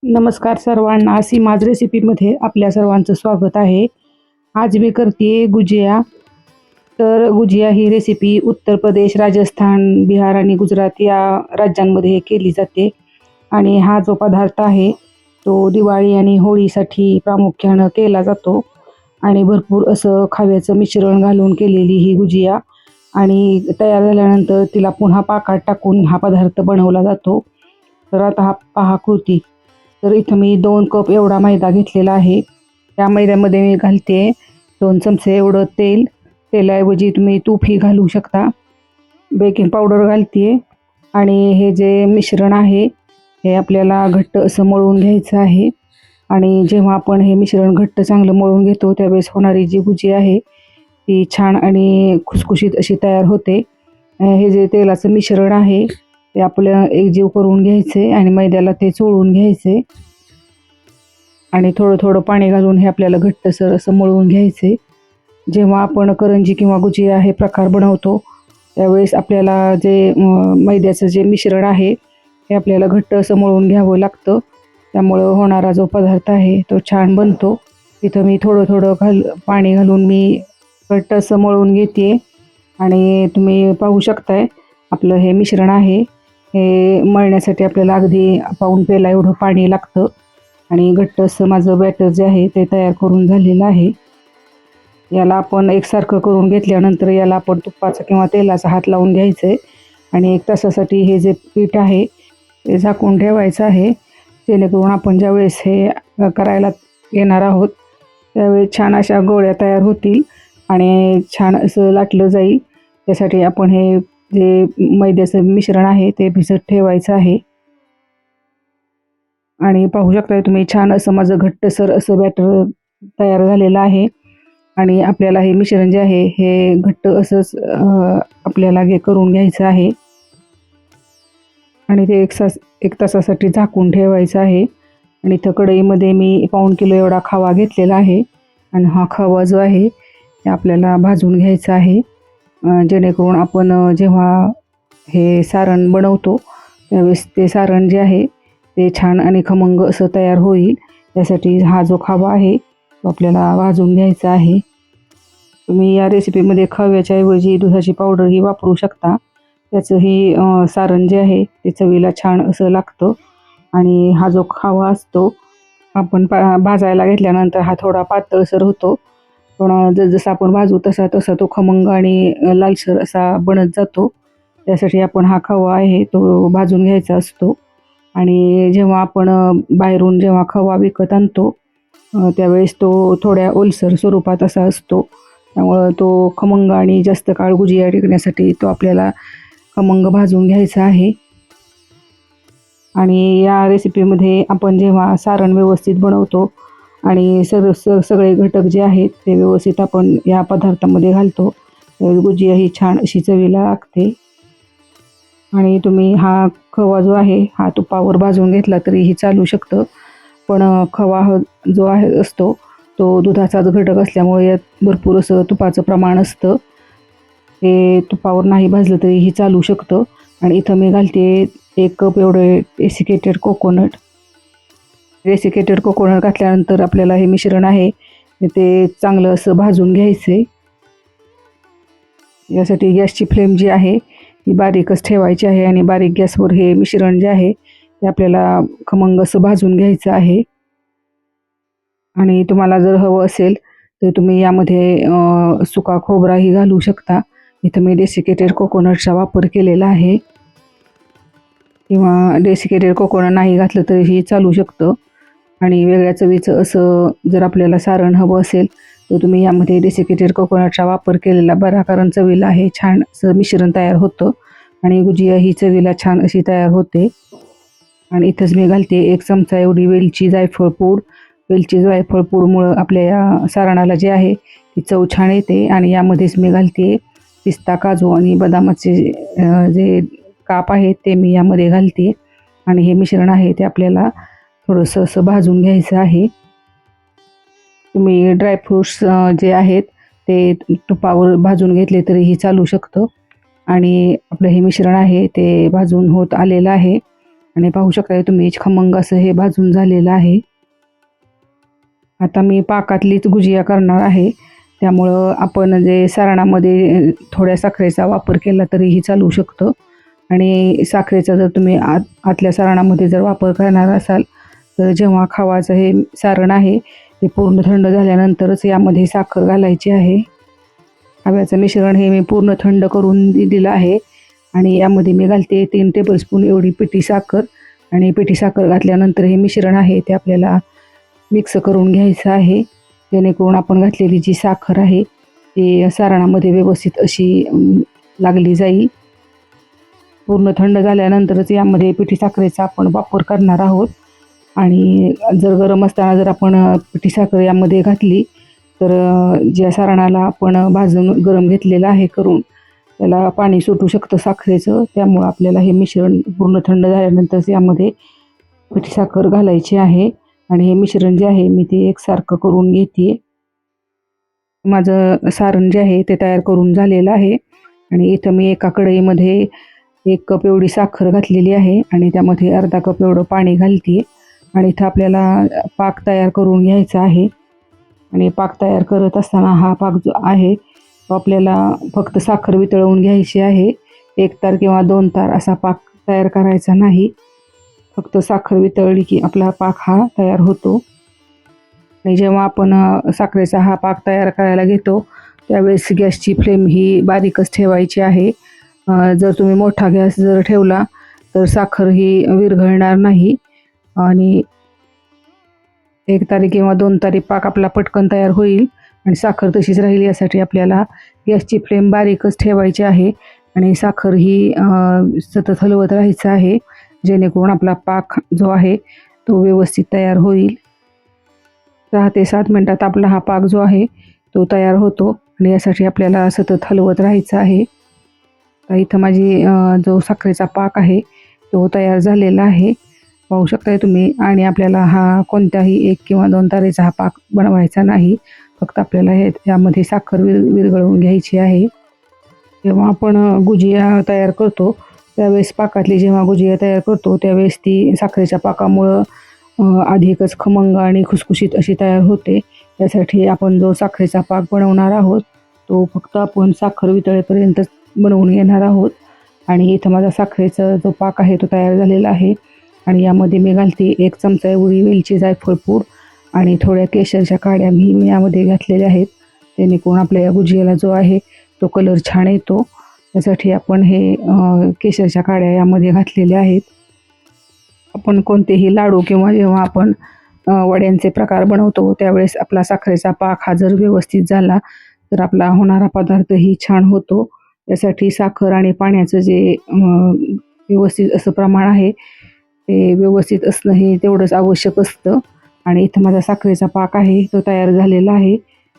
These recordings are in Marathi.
नमस्कार सर्वांना, सीमाज रेसिपीमध्ये आपल्या सर्वांचं स्वागत आहे. आज मी करते गुजिया. तर गुजिया ही रेसिपी उत्तर प्रदेश, राजस्थान, बिहार आणि गुजरात या राज्यांमध्ये केली जाते. आणि हा जो पदार्थ आहे तो दिवाळी आणि होळीसाठी प्रामुख्यानं केला जातो. आणि भरपूर असं खाव्याचं मिश्रण घालून केलेली ही गुजिया आणि तयार झाल्यानंतर तिला पुन्हा पाकात टाकून हा पदार्थ बनवला जातो. तर आता हा पहा कृती. तर इथं मी 2 कप एवढा मैदा घेतलेला आहे. त्या मैद्यामध्ये मी घालते 2 चमचे एवढं तेल. तेलाऐवजी तुम्ही तूपही घालू शकता. बेकिंग पावडर घालते आणि हे जे मिश्रण आहे हे आपल्याला घट्ट असं मळून घ्यायचं आहे. आणि जेव्हा आपण हे मिश्रण घट्ट चांगलं मळून घेतो त्यावेळेस होणारी जी भुजी आहे ती छान आणि खुसखुशीत अशी तयार होते. हे जे तेलाचं मिश्रण आहे ते आपलं एकजीव करून घ्यायचे आणि मैद्याला ते चोळून घ्यायचे आणि थोडं थोडं पाणी घालून हे आपल्याला घट्टसर असं मळून घ्यायचे. जेव्हा आपण करंजी किंवा गुजिया हे प्रकार बनवतो त्यावेळेस आपल्याला जे मैद्याचं जे मिश्रण आहे हे आपल्याला घट्ट असं मळून घ्यावं लागतं. त्यामुळं होणारा जो पदार्थ आहे तो छान बनतो. इथं मी थोडं थोडं पाणी घालून मी घट्ट असं मळून घेते आणि तुम्ही पाहू शकताय आपलं हे मिश्रण आहे हे मळण्यासाठी आपल्याला अगदी पाऊण पेला एवढं पाणी लागतं. आणि घट्ट असं माझं बॅटर जे आहे ते तयार करून झालेलं आहे. याला आपण एकसारखं करून घेतल्यानंतर याला आपण तुपाचा किंवा तेलाचा हात लावून घ्यायचं आहे आणि 1 तासासाठी हे जे पीठ आहे ते झाकून ठेवायचं आहे. जेणेकरून आपण ज्यावेळेस हे करायला येणार आहोत त्यावेळेस छान अशा गोळ्या तयार होतील आणि छान असं लाटलं जाईल. त्यासाठी आपण हे जे मैद्याचं मिश्रण आहे ते भिजत ठेवायचं आहे. आणि पाहू शकताय तुम्ही छान असं माझं घट्टसर असं बॅटर तयार झालेलं आहे. आणि आपल्याला हे मिश्रण जे आहे हे घट्ट असंच आपल्याला हे करून घ्यायचं आहे आणि ते 1 तासासाठी झाकून ठेवायचं आहे. आणि इथं कढईमध्ये मी पाऊण किलो एवढा खवा घेतलेला आहे आणि हा खवा जो आहे ते आपल्याला भाजून घ्यायचा आहे. जेणेकरून आपण जेव्हा हे सारण बनवतो त्यावेळेस ते सारण जे आहे ते छान आणि खमंग असं तयार होईल. त्यासाठी हा जो खवा आहे तो आपल्याला भाजून घ्यायचा आहे. तुम्ही या रेसिपीमध्ये खव्याच्या ऐवजी दुधाची पावडरही वापरू शकता. त्याचंही सारण जे आहे ते चवीला छान असं लागतं. आणि हा जो खवा असतो आपण भाजायला घेतल्यानंतर हा थोडा पातळसर होतो, पण जसं आपण भाजू तसा तसा तो खमंग आणि लालसर असा बनत जातो. त्यासाठी आपण हा खवा आहे तो भाजून घ्यायचा असतो. आणि जेव्हा आपण बाहेरून जेव्हा खवा विकत आणतो त्यावेळेस तो थोड्या ओलसर स्वरूपात असा असतो. त्यामुळं तो खमंग आणि जास्त काळ गुजिया टिकण्यासाठी तो आपल्याला खमंग भाजून घ्यायचा आहे. आणि या रेसिपीमध्ये आपण जेव्हा सारण व्यवस्थित बनवतो आणि सगळे घटक जे आहेत ते व्यवस्थित आपण या पदार्थामध्ये घालतो गुजिया ही छान अशी चवीला लागते. आणि तुम्ही हा खवा जो आहे हा तुपावर भाजून घेतला तरीही चालू शकतं, पण खवा जो आहे असतो तो दुधाचाच घटक असल्यामुळे यात भरपूर असं तुपाचं प्रमाण असतं. हे तुपावर नाही भाजलं तरीही चालू शकतं. आणि इथं मी घालते 1 कप एवढे डेसिकेटेड कोकोनट. डेसिकेटेड कोकोनट घातल्यानंतर आपल्याला हे मिश्रण आहे ते चांगलं असं भाजून घ्यायचं आहे. यासाठी गॅसची फ्लेम जी आहे ती बारीकच ठेवायची आहे आणि बारीक गॅसवर हे मिश्रण जे आहे ते आपल्याला खमंग असं भाजून घ्यायचं आहे. आणि तुम्हाला जर हवं असेल तर तुम्ही यामध्ये सुका खोबराही घालू शकता. इथं मी डेसिकेटेड कोकोनटचा वापर केलेला आहे, किंवा डेसिकेटेड कोकोनट नाही घातलं तरीही चालू शकतं. आणि वेगळ्या चवीचं असं जर आपल्याला सारण हवं असेल तर तुम्ही यामध्ये डेसिकेटेड कोकोनटचा वापर केलेला बरा, कारण चवीला हे छान असं मिश्रण तयार होतं आणि गुजिया ही चवीला छान अशी तयार होते. आणि इथंच मी घालते 1 चमचा एवढी वेलची जायफळ पूड. वेलची जायफळ पूडमुळं आपल्या या सारणाला जे आहे ती चव छान येते. आणि यामध्येच मी घालते पिस्ता, काजू आणि बदामाचे जे काप आहेत ते मी यामध्ये घालते. आणि हे मिश्रण आहे ते आपल्याला थोडंसं असं भाजून घ्यायचं आहे. तुम्ही ड्रायफ्रूट्स जे आहेत ते तुपावर भाजून घेतले तरीही चालू शकतं. आणि आपलं हे मिश्रण आहे ते भाजून होत आलेलं आहे. आणि पाहू शकता तुम्ही खमंग असं हे भाजून झालेलं आहे. आता मी पाकातलीच गुजिया करणार आहे, त्यामुळं आपण जे सारणामध्ये थोड्या साखरेचा वापर केला तरीही चालू शकतं. आणि साखरेचा जर तुम्ही आतल्या सारणामध्ये जर वापर करणार असाल तर जेव्हा खवाचं हे सारण आहे ते पूर्ण थंड झाल्यानंतरच यामध्ये साखर घालायची आहे. खव्याचं मिश्रण हे मी पूर्ण थंड करून दिलं आहे आणि यामध्ये मी घालते 3 टेबलस्पून एवढी पिठी साखर. आणि पिठी साखर घातल्यानंतर हे मिश्रण आहे ते आपल्याला मिक्स करून घ्यायचं आहे, जेणेकरून आपण घातलेली जी साखर आहे ती सारणामध्ये व्यवस्थित अशी लागली जाईल. पूर्ण थंड झाल्यानंतरच यामध्ये पिठी साखरेचा आपण वापर करणार आहोत. आणि जर गरम असताना जर आपण पिठी साखर यामध्ये घातली तर ज्या सारणाला आपण भाजून गरम घेतलेलं आहे करून त्याला पाणी सुटू शकतं साखरेचं. त्यामुळं आपल्याला हे मिश्रण पूर्ण थंड झाल्यानंतर यामध्ये पिठी साखर घालायची आहे आणि हे मिश्रण जे आहे मी ते एकसारखं करून घेते. माझं सारण जे आहे ते तयार करून झालेलं आहे आणि इथं मी एका कढईमध्ये 1 कप एवढी साखर घातलेली आहे आणि त्यामध्ये अर्धा कप एवढं पाणी घालते. आणि इथं आपल्याला पाक तयार करून घ्यायचा आहे. आणि पाक तयार करत असताना हा पाक जो आहे तो आपल्याला फक्त साखर वितळवून घ्यायची आहे. 1 तार किंवा 2 तार असा पाक तयार करायचा नाही, फक्त साखर वितळली की आपला पाक हा तयार होतो. आणि जेव्हा आपण साखरेचा हा पाक तयार करायला घेतो त्यावेळेस गॅसची फ्लेम ही बारीकच ठेवायची आहे. जर तुम्ही मोठा गॅस जर ठेवला तर साखर ही विरघळणार नाही आणि 1 तारी किंवा 2 तारी पाक आपला पटकन तयार होईल आणि साखर तशीच राहील. यासाठी आपल्याला गॅसची फ्लेम बारीकच ठेवायची आहे आणि साखर ही सतत हलवत राहायचं आहे, जेणेकरून आपला पाक जो आहे तो व्यवस्थित तयार होईल. 6 ते 7 मिनटात आपला हा पाक जो आहे तो तयार होतो आणि यासाठी आपल्याला सतत हलवत राहायचं आहे. तर इथं माझी जो साखरेचा पाक आहे तो तयार झालेला आहे, पाहू शकताय तुम्ही. आणि आपल्याला हा कोणत्याही 1 किंवा 2 तारेचा हा पाक बनवायचा नाही, फक्त आपल्याला यामध्ये साखर विरघळवून घ्यायची आहे. जेव्हा आपण गुजिया तयार करतो त्यावेळेस पाकातली जेव्हा गुजिया तयार करतो त्यावेळेस ती साखरेच्या पाकामुळं अधिकच खमंग आणि खुसखुशीत अशी तयार होते. त्यासाठी आपण जो साखरेचा पाक बनवणार आहोत तो फक्त आपण साखर वितळेपर्यंत बनवून घेणार आहोत. आणि इथं माझा साखरेचा जो पाक आहे तो तयार झालेला आहे आणि यामध्ये मी घालते 1 चमचा एवढी वेलची जायफळ पूड आणि थोड्या केशरच्या काड्या मी यामध्ये घातलेल्या आहेत, जेणेकरून आपल्या या गुजियाला जो आहे तो कलर छान येतो. त्यासाठी आपण हे केशरच्या काड्या यामध्ये घातलेल्या आहेत. आपण कोणतेही लाडू किंवा जेव्हा आपण वड्यांचे प्रकार बनवतो त्यावेळेस आपला साखरेचा पाक हा जर व्यवस्थित झाला तर आपला होणारा पदार्थही छान होतो. त्यासाठी साखर आणि पाण्याचं जे व्यवस्थित असं प्रमाण आहे ते व्यवस्थित असणं हे तेवढंच आवश्यक असतं. आणि इथं माझा साखरेचा पाक आहे तो तयार झालेला आहे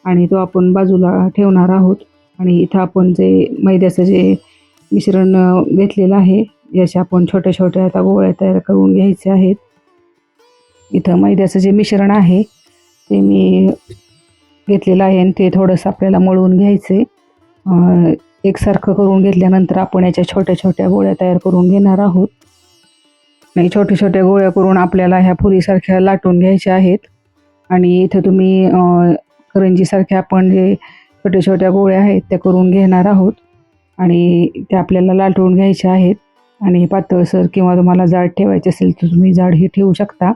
आणि तो आपण बाजूला ठेवणार आहोत. आणि इथं आपण जे मैद्याचं जे मिश्रण घेतलेलं आहे याच्या आपण छोट्या छोट्या आता गोळ्या तयार करून घ्यायचे आहेत. इथं मैद्याचं जे मिश्रण आहे ते मी घेतलेलं आहे आणि ते थोडंसं आपल्याला मळून घ्यायचे. एकसारखं करून घेतल्यानंतर आपण याच्या छोट्या छोट्या गोळ्या तयार करून घेणार आहोत. आणि छोट्या छोट्या गोळ्या करून आपल्याला ह्या पुरीसारख्या लाटून घ्यायच्या आहेत. आणि इथं तुम्ही करंजीसारख्या आपण जे छोट्या छोट्या गोळ्या आहेत त्या करून घेणार आहोत आणि त्या आपल्याला लाटून घ्यायच्या आहेत. आणि पातळसर किंवा तुम्हाला जाड ठेवायचे असेल तर तुम्ही जाडही ठेवू शकता,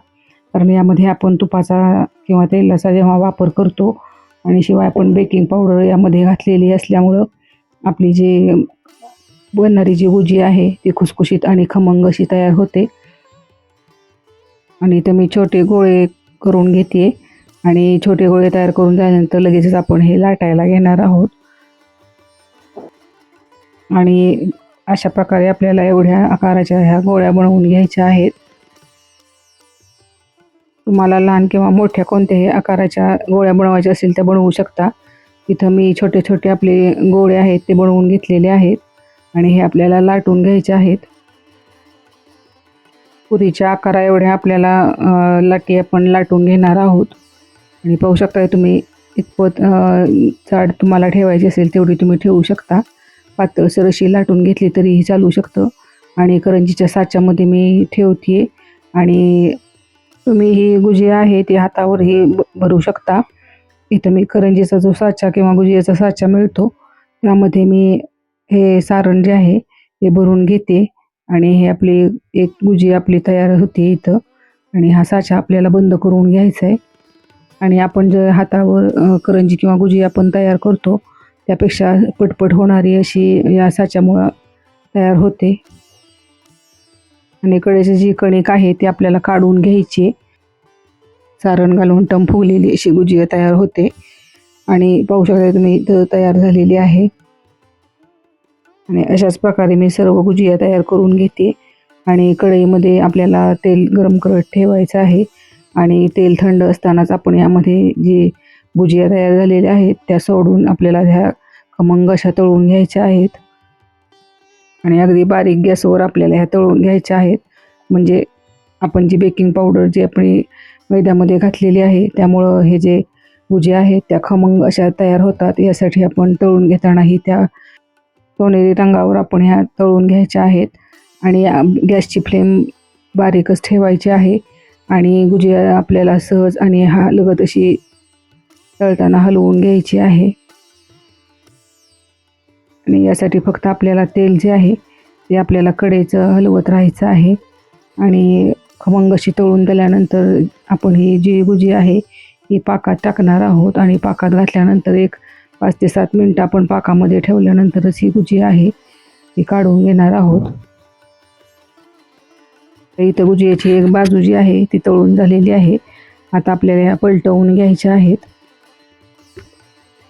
कारण यामध्ये आपण तुपाचा किंवा तेलाचा जेव्हा वापर करतो आणि शिवाय आपण बेकिंग पावडर यामध्ये घातलेली असल्यामुळं आपली जी बनणारी जी गुजिया आहे ती खुसखुशीत आणि खमंग अशी तयार होते. आणि इथं मी छोटे गोळे करून घेते आणि छोटे गोळे तयार करून झाल्यानंतर लगेचच आपण हे लाटायला घेणार आहोत. आणि अशा प्रकारे आपल्याला एवढ्या आकाराच्या ह्या गोळ्या बनवून घ्यायच्या आहेत. तुम्हाला लहान किंवा मोठ्या कोणत्याही आकाराच्या गोळ्या बनवायच्या असेल त्या बनवू शकता. इथं मी छोटे छोटे आपले गोळे आहेत ते बनवून घेतलेले आहेत आणि हे आपल्याला लाटून घ्यायचे आहेत. पुरीच्या आकारा एवढ्या आपल्याला लाटी आपण लाटून घेणार आहोत. आणि पाहू शकता तुम्ही इतपत जाड तुम्हाला ठेवायची असेल तेवढी तुम्ही ठेवू शकता. पातळसर अशी लाटून घेतली तरीही चालू शकतं. आणि करंजीच्या साच्यामध्ये मी ठेवते. आणि तुम्ही ही गुजिया आहे ती हातावरही भरू शकता. इथं मी करंजीचा जो साचा किंवा गुजियाचा साचा मिळतो त्यामध्ये मी हे सारण जे आहे ते भरून घेते. आणि हे आपली एक गुजिया आपली तयार होते इथं. आणि हा साचा आपल्याला बंद करून घ्यायचा आहे. आणि आपण जे हातावर करंजी किंवा गुजिया आपण तयार करतो त्यापेक्षा पटपट होणारी अशी या साच्यामुळं तयार होते. आणि कडेची जी कणिक आहे ती आपल्याला काढून घ्यायची. सारण घालून टम फुगलेली अशी गुजिया तयार होते. आणि पाहू शकता तुम्ही इथं तयार झालेली आहे. आणि अशाच प्रकारे मी सर्व गुजिया तयार करून घेते. आणि कढईमध्ये आपल्याला तेल गरम करत ठेवायचं आहे. आणि तेल थंड असतानाच आपण यामध्ये जी गुजिया तयार झालेल्या आहेत त्या सोडून आपल्याला ह्या खमंग अशा तळून घ्यायच्या आहेत. आणि अगदी बारीक गॅसवर आपल्याला ह्या तळून घ्यायच्या आहेत. म्हणजे आपण जी बेकिंग पावडर जी आपली मैद्यामध्ये घातलेली आहे त्यामुळं हे जे गुजिया आहेत त्या खमंग अशा तयार होतात. यासाठी आपण तळून घेतानाही त्या सोनेरी रंगावर आपण ह्या तळून घ्यायच्या आहेत. आणि गॅसची फ्लेम बारीकच ठेवायची आहे. आणि गुजिया आपल्याला सहज आणि हलगत अशी तळताना हलवून घ्यायची आहे. आणि यासाठी फक्त आपल्याला तेल जे आहे ते आपल्याला कढईचं हलवत राहायचं आहे. आणि खमंग अशी तळून झाल्यानंतर आपण ही जी गुजिया आहे ही पाकात टाकणार आहोत. आणि पाकात घातल्यानंतर एक 5 ते 7 मिनटं आपण पाकामध्ये ठेवल्यानंतरच ही गुजिया आहे ती काढून घेणार आहोत. इथं गुजियाची एक बाजू जी आहे ती तळून झालेली आहे. आता आपल्याला ह्या पलटवून घ्यायच्या आहेत.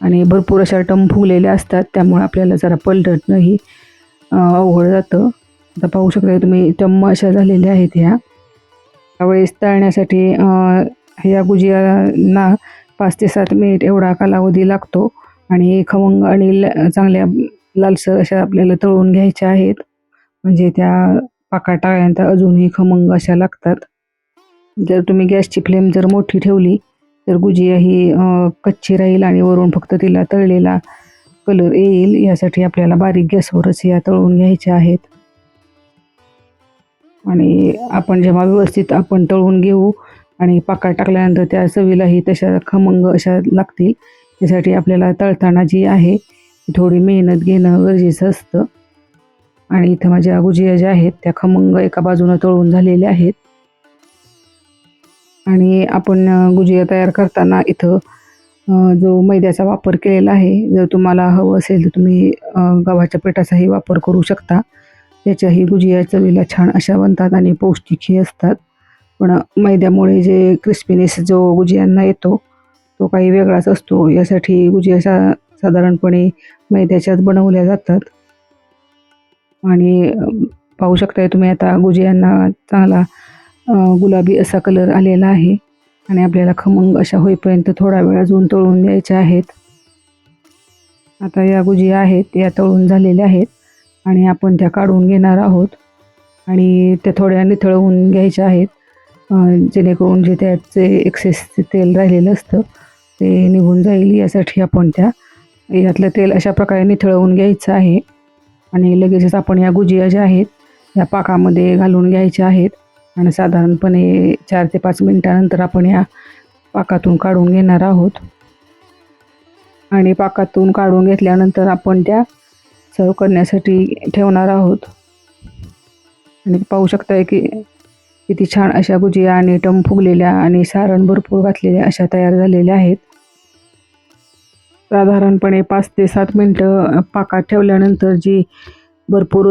आणि भरपूर अशा टम फुगलेल्या असतात त्यामुळे आपल्याला जरा पलटणंही अवघड जातं. आता पाहू शकता तुम्ही टम्म अशा झालेल्या आहेत ह्या. त्यावेळेस तळण्यासाठी ह्या गुजियांना 5 ते 7 मिनिट एवढा कालावधी लागतो. आणि खमंग आणि चांगल्या लालसर अशा आपल्याला तळून घ्यायच्या आहेत. म्हणजे त्या पाकात टाकल्यानंतर अजूनही खमंग अशा लागतात. जर तुम्ही गॅसची फ्लेम जर मोठी ठेवली तर गुजिया ही कच्ची राहील आणि वरून फक्त तिला तळलेला कलर येईल. यासाठी आपल्याला बारीक गॅसवरच या तळून घ्यायच्या आहेत. आणि आपण जेव्हा व्यवस्थित आपण तळून घेऊ आणि पाकात टाकल्यानंतर त्या चवीलाही तशा खमंग अशा लागतील. त्यासाठी आपल्याला तळताना जी आहे थोडी मेहनत घेणं गरजेचं असतं. आणि इथं माझ्या गुजिया ज्या आहेत त्या खमंग एका बाजूनं तळून झालेल्या आहेत. आणि आपण गुजिया तयार करताना इथं जो मैद्याचा वापर केलेला आहे, जर तुम्हाला हवं असेल तर तुम्ही गव्हाच्या पिठाचाही वापर करू शकता. त्याच्याही गुजिया चवीला छान अशा बनतात आणि पौष्टिकही असतात. पण मैद्यामुळे जे क्रिस्पीनेस जो गुजियांना येतो तो काही वेगळाच असतो. यासाठी गुजिया साधारणपणे मैद्याच्याच बनवल्या जातात. आणि पाहू शकताय तुम्ही आता गुजियांना चांगला गुलाबी असा कलर आलेला आहे. आणि आपल्याला खमंग अशा होईपर्यंत थोडा वेळ अजून तळून द्यायच्या आहेत. आता या गुजिया आहेत या तळून झालेल्या आहेत आणि आपण त्या काढून घेणार आहोत. आणि त्या थोड्या निथळ होऊन घ्यायच्या आहेत जेणेकरून जे त्याचे एक्सेस तेल राहिलेलं असतं ते निघून जाईल. यासाठी आपण यातलं तेल अशा प्रकारे निथळवून घ्यायचं आहे. आणि लगेचच आपण या गुजिया ज्या आहेत या पाकामध्ये घालून घ्यायच्या आहेत. आणि साधारणपणे 4 ते 5 मिनिटानंतर आपण या पाकातून काढून घेणार आहोत. आणि पाकातून काढून घेतल्यानंतर आपण त्या सर्व करण्यासाठी ठेवणार आहोत. आणि पाहू शकताय की किती छान अशा गुजिया आणि टम फुगलेल्या आणि सारण भरपूर घातलेल्या अशा तयार झालेल्या आहेत. साधारणपणे 5 ते 7 मिनटं पाकात ठेवल्यानंतर जी भरपूर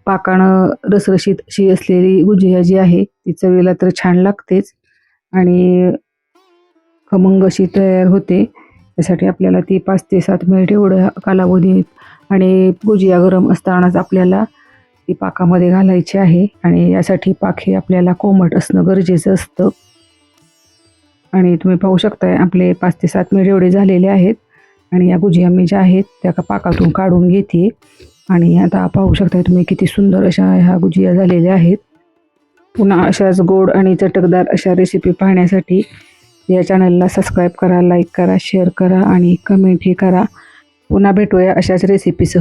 पाकानं रसरशीत अशी असलेली गुजिया जी आहे ती चवीला तर छान लागतेच आणि खमंग अशी तयार होते. त्यासाठी आपल्याला ती 5 ते 7 मिनिट एवढं कालावधीत आणि गुजिया गरम असतानाच आपल्याला ती पाकामध्ये घालायची आहे. आणि यासाठी पाक हे आपल्याला कोमट असणं गरजेचं असतं. आणि तुम्ही पाहू शकताय आपले 5 ते 7 मिनिट एवढे झालेले आहेत. आणि या गुजिया मी ज्या आहेत त्या पाकातून काढून घेते. आणि आता पाहू शकताय तुम्ही किती सुंदर अशा ह्या गुजिया झालेल्या आहेत. पुन्हा अशाच गोड आणि चटकदार अशा रेसिपी पाहण्यासाठी या चॅनलला सबस्क्राईब करा, लाईक करा, शेअर करा आणि कमेंटही करा. पुन्हा भेटूया अशाच रेसिपीसह.